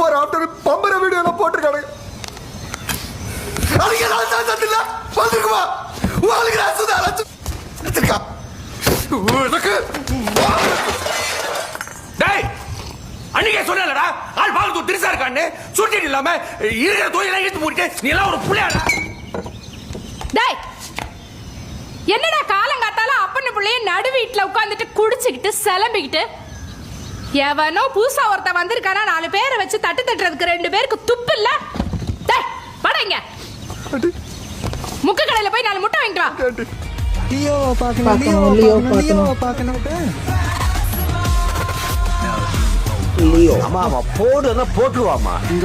Before after பம்பர வீடியோல போட்டிருக்காங்க. அதுக்கு நான் சாத்தில்ல வந்துருக்குமா உங்களுக்கு நான் சுதா உனக்கு டேய் அன்னைக்கே சொன்னலடா ஆள் பாலத்து திருசா இருக்கான்னு சுட்டிட்டு இல்லாம இருக்கிற தொழிலை இழுத்து மூடிட்டு நீ எல்லாம் ஒரு புள்ளையாடா. டேய் என்னடா காலங்காத்தால அப்பன புள்ளைய நடு வீட்டுல உட்கார்ந்துட்டு குடிச்சுக்கிட்டு சிலம்பிக்கிட்டு எவனோ புதுசா ஒருத்த வந்திருக்கானா 4 பேரை வச்சு தட்டு தட்டுறதுக்கு 2 பேருக்கு துப்பு இல்ல. டேய் வாடங்க முக்க கடையில போய் 4 முட்டை வாங்கிட்டு வா. லியோ பார்க்கணும் அம்மா போடுன்னா போட்டுருவாமா.